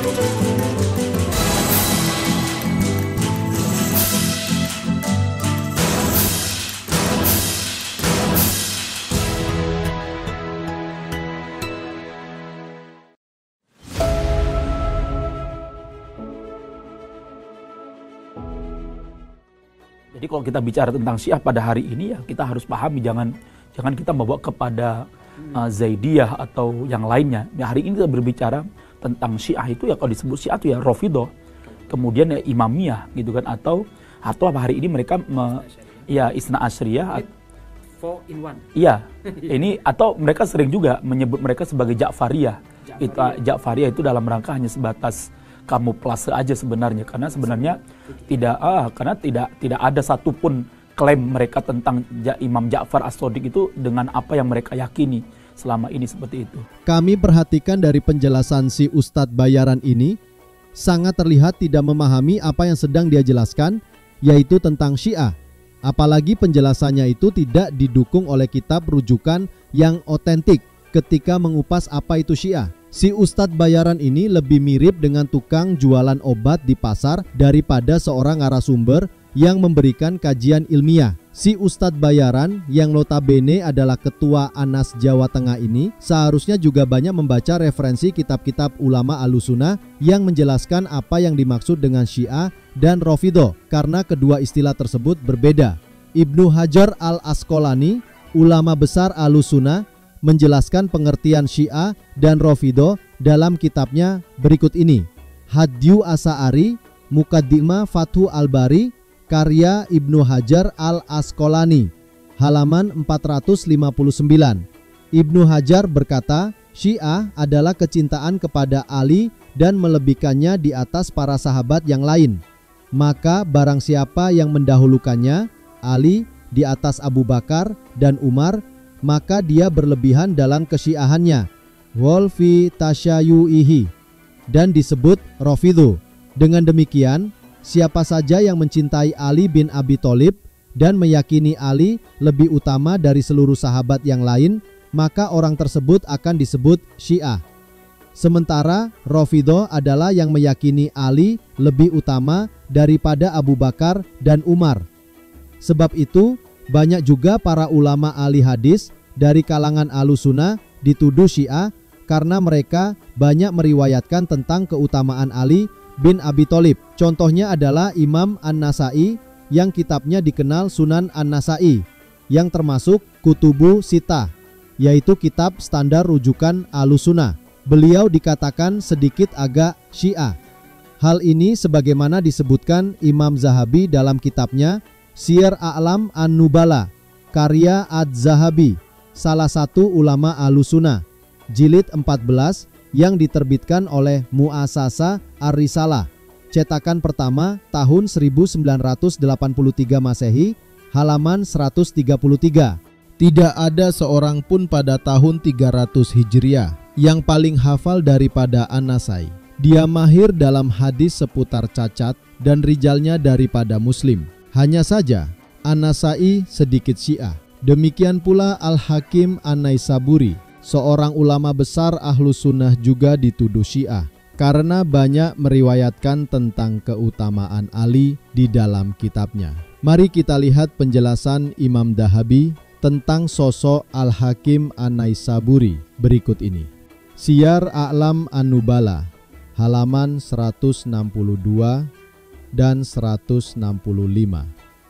Jadi kalau kita bicara tentang Syiah pada hari ini, ya kita harus pahami, jangan kita membawa kepada Zaidiyah atau yang lainnya. Ya, hari ini kita berbicara tentang Syiah itu, ya kalau disebut Syiah itu ya Rafidhah, kemudian ya Imamiyah gitu kan, atau apa hari ini mereka ya Isna Asyriyah, 4 in 1. Iya, ini atau mereka sering juga menyebut mereka sebagai Ja'fariyah. Ja'fariyah itu dalam rangka hanya sebatas kamuflase aja sebenarnya, karena sebenarnya tidak ada satupun klaim mereka tentang Imam Ja'far As-Shadiq itu dengan apa yang mereka yakini selama ini seperti itu. Kami perhatikan dari penjelasan si Ustadz Bayaran ini, sangat terlihat tidak memahami apa yang sedang dia jelaskan, yaitu tentang Syiah. Apalagi penjelasannya itu tidak didukung oleh kitab rujukan yang otentik ketika mengupas apa itu Syiah. Si Ustadz Bayaran ini lebih mirip dengan tukang jualan obat di pasar daripada seorang narasumber yang memberikan kajian ilmiah. Si Ustadz Bayaran yang notabene adalah ketua ANAS Jawa Tengah ini seharusnya juga banyak membaca referensi kitab-kitab ulama Ahlussunnah yang menjelaskan apa yang dimaksud dengan Syiah dan Rafidhah, karena kedua istilah tersebut berbeda. Ibnu Hajar al-Asqalani, ulama besar Ahlussunnah, menjelaskan pengertian Syiah dan Rafidhah dalam kitabnya berikut ini: Hadyu Asa'ari, Muqaddimah Fathul Al-Bari, karya Ibnu Hajar al-Asqalani, halaman 459. Ibnu Hajar berkata, Syiah adalah kecintaan kepada Ali dan melebihkannya di atas para sahabat yang lain. Maka barang siapa yang mendahulukannya, Ali di atas Abu Bakar dan Umar, maka dia berlebihan dalam kesyiahannya, wal fi tasyayu'ihi, dan disebut Rafidhah. Dengan demikian, siapa saja yang mencintai Ali bin Abi Thalib dan meyakini Ali lebih utama dari seluruh sahabat yang lain, maka orang tersebut akan disebut Syiah. Sementara Rafidhah adalah yang meyakini Ali lebih utama daripada Abu Bakar dan Umar. Sebab itu, banyak juga para ulama ahli hadis dari kalangan Ahlussunnah dituduh Syiah karena mereka banyak meriwayatkan tentang keutamaan Ali bin Abi Thalib. Contohnya adalah Imam An-Nasai yang kitabnya dikenal Sunan An-Nasai, yang termasuk Kutubu Sittah, yaitu kitab standar rujukan Ahlussunnah. Beliau dikatakan sedikit agak Syiah. Hal ini sebagaimana disebutkan Imam Zahabi dalam kitabnya Syiar A'lam An-Nubala, karya Adz-Zahabi, salah satu ulama Ahlussunnah, jilid 14 yang diterbitkan oleh Mu'assasah Ar-Risalah, cetakan pertama tahun 1983 Masehi, halaman 133. Tidak ada seorang pun pada tahun 300 Hijriah yang paling hafal daripada An-Nasai. Dia mahir dalam hadis seputar cacat dan rijalnya daripada Muslim. Hanya saja An-Nasai sedikit Syiah. Demikian pula Al-Hakim An-Naisaburi, seorang ulama besar Ahlussunnah, juga dituduh Syiah karena banyak meriwayatkan tentang keutamaan Ali di dalam kitabnya. Mari kita lihat penjelasan Imam Dahabi tentang sosok Al-Hakim An-Naisaburi berikut ini. Syiar A'lam An-Nubala, halaman 162 dan 165.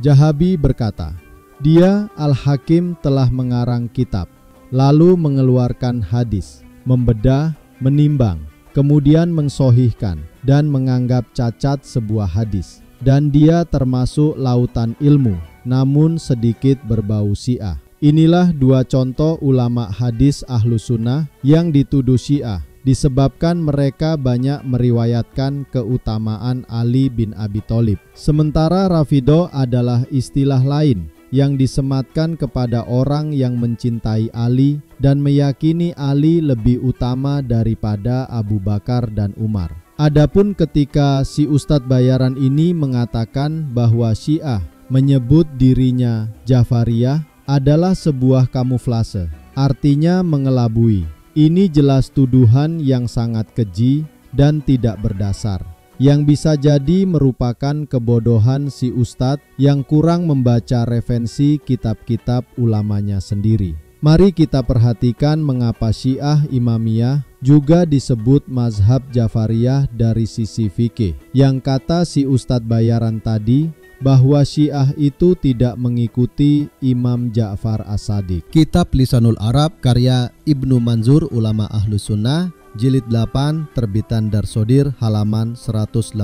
Jahabi berkata, dia Al-Hakim telah mengarang kitab, lalu mengeluarkan hadis, membedah, menimbang, kemudian mensohihkan dan menganggap cacat sebuah hadis. Dan dia termasuk lautan ilmu, namun sedikit berbau Syiah. Inilah dua contoh ulama hadis Ahlussunnah yang dituduh Syiah, disebabkan mereka banyak meriwayatkan keutamaan Ali bin Abi Thalib. Sementara Rafidhah adalah istilah lain yang disematkan kepada orang yang mencintai Ali dan meyakini Ali lebih utama daripada Abu Bakar dan Umar. Adapun ketika si Ustadz Bayaran ini mengatakan bahwa Syiah menyebut dirinya Ja'fariyah adalah sebuah kamuflase, artinya mengelabui. Ini jelas tuduhan yang sangat keji dan tidak berdasar, yang bisa jadi merupakan kebodohan si ustadz yang kurang membaca referensi kitab-kitab ulamanya sendiri. Mari kita perhatikan mengapa Syiah Imamiyah juga disebut mazhab Jafariyah dari sisi fikih. Yang kata si Ustadz Bayaran tadi, bahwa Syiah itu tidak mengikuti Imam Ja'far As-Shadiq. Kitab Lisanul Arab karya Ibnu Manzur Ulama Ahlus Sunnah, Jilid 8, terbitan Darsodir, halaman 189.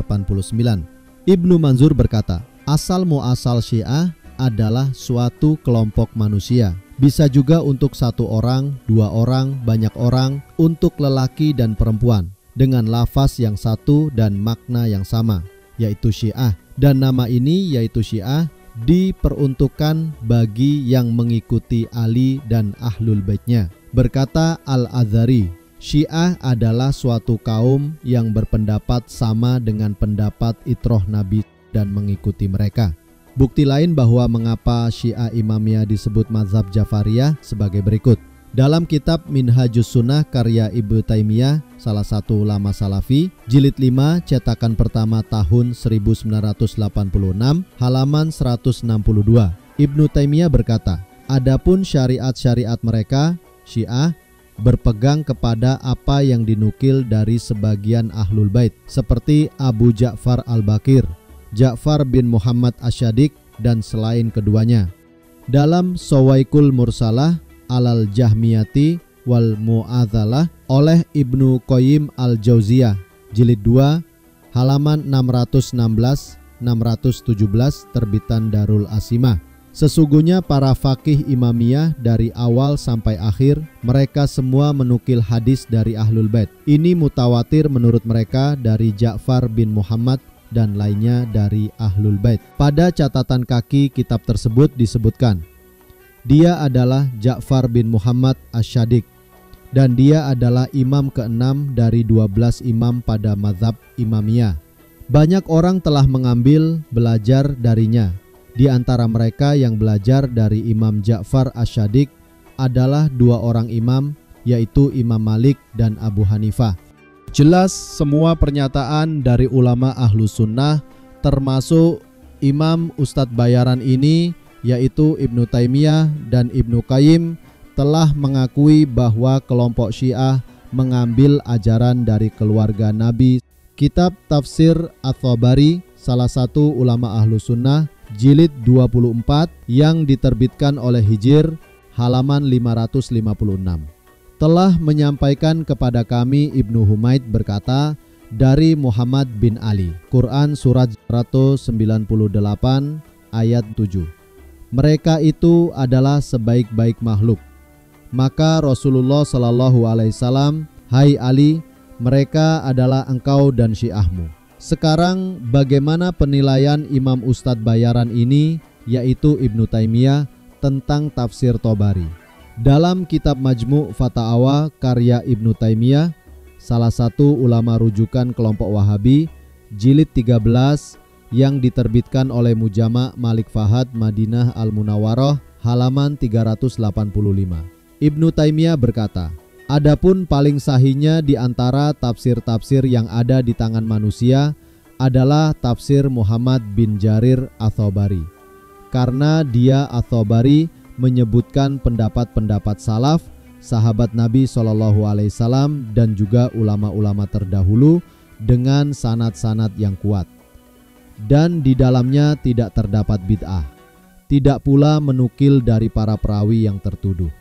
Ibnu Manzur berkata, asal muasal Syiah adalah suatu kelompok manusia. Bisa juga untuk satu orang, dua orang, banyak orang, untuk lelaki dan perempuan, dengan lafaz yang satu dan makna yang sama, yaitu Syiah. Dan nama ini, yaitu Syiah, diperuntukkan bagi yang mengikuti Ali dan Ahlul Baitnya. Berkata Al-Azhari, Syiah adalah suatu kaum yang berpendapat sama dengan pendapat itroh Nabi dan mengikuti mereka. Bukti lain bahwa mengapa Syiah Imamiyah disebut mazhab Jafariyah sebagai berikut. Dalam kitab Minhajus Sunnah karya Ibnu Taimiyah, salah satu ulama Salafi, jilid 5, cetakan pertama tahun 1986, halaman 162. Ibnu Taimiyah berkata, adapun syariat-syariat mereka, Syiah, berpegang kepada apa yang dinukil dari sebagian Ahlul Bait, seperti Abu Ja'far Al-Bakir, Ja'far bin Muhammad Asy-Syadiq, dan selain keduanya. Dalam Sawaikul Mursalah alal Jahmiyati wal Mu'adzalah oleh Ibnu Qayyim Al-Jauziyah, jilid 2, halaman 616-617, terbitan Darul Asimah. Sesungguhnya para faqih Imamiyah dari awal sampai akhir, mereka semua menukil hadis dari Ahlul Bait. Ini mutawatir menurut mereka dari Ja'far bin Muhammad dan lainnya dari Ahlul Bait. Pada catatan kaki kitab tersebut disebutkan, dia adalah Ja'far bin Muhammad Asy-Syadiq, dan dia adalah imam ke-6 dari 12 imam pada mazhab Imamiyah. Banyak orang telah mengambil belajar darinya. Di antara mereka yang belajar dari Imam Ja'far Asy-Syadiq adalah dua orang imam, yaitu Imam Malik dan Abu Hanifah. Jelas semua pernyataan dari ulama Ahlus Sunnah, termasuk Imam Ustadz Bayaran ini, yaitu Ibnu Taimiyah dan Ibnu Qayyim, telah mengakui bahwa kelompok Syiah mengambil ajaran dari keluarga Nabi. Kitab Tafsir At-Tabari, salah satu ulama Ahlus Sunnah, jilid 24, yang diterbitkan oleh Hijr, halaman 556, telah menyampaikan kepada kami Ibnu Humaid berkata, dari Muhammad bin Ali, Quran surat 198 ayat 7, mereka itu adalah sebaik-baik makhluk. Maka Rasulullah SAW, hai Ali, mereka adalah engkau dan Syiahmu. Sekarang bagaimana penilaian Imam Ustadz Bayaran ini, yaitu Ibnu Taimiyah, tentang tafsir Tabari? Dalam kitab Majmu' Fatawa karya Ibnu Taimiyah, salah satu ulama rujukan kelompok Wahabi, jilid 13, yang diterbitkan oleh Mujama' Malik Fahad Madinah Al-Munawwarah, halaman 385. Ibnu Taimiyah berkata, adapun paling sahihnya di antara tafsir-tafsir yang ada di tangan manusia adalah tafsir Muhammad bin Jarir Ats-Tabari, karena dia Ats-Tabari menyebutkan pendapat-pendapat salaf, sahabat Nabi SAW, dan juga ulama-ulama terdahulu dengan sanad-sanad yang kuat. Dan di dalamnya tidak terdapat bid'ah, tidak pula menukil dari para perawi yang tertuduh.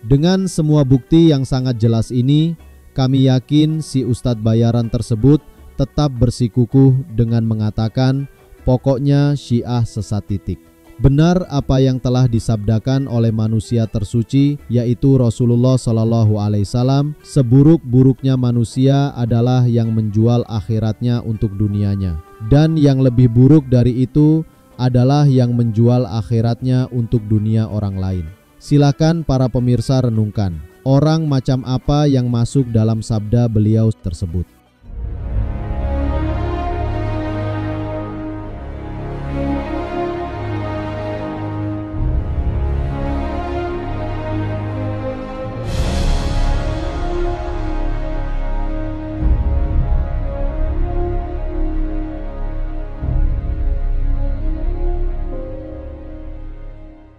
Dengan semua bukti yang sangat jelas ini, kami yakin si Ustadz Bayaran tersebut tetap bersikukuh dengan mengatakan, pokoknya Syiah sesat titik. Benar apa yang telah disabdakan oleh manusia tersuci, yaitu Rasulullah SAW, seburuk-buruknya manusia adalah yang menjual akhiratnya untuk dunianya, dan yang lebih buruk dari itu adalah yang menjual akhiratnya untuk dunia orang lain. Silakan para pemirsa renungkan, orang macam apa yang masuk dalam sabda beliau tersebut.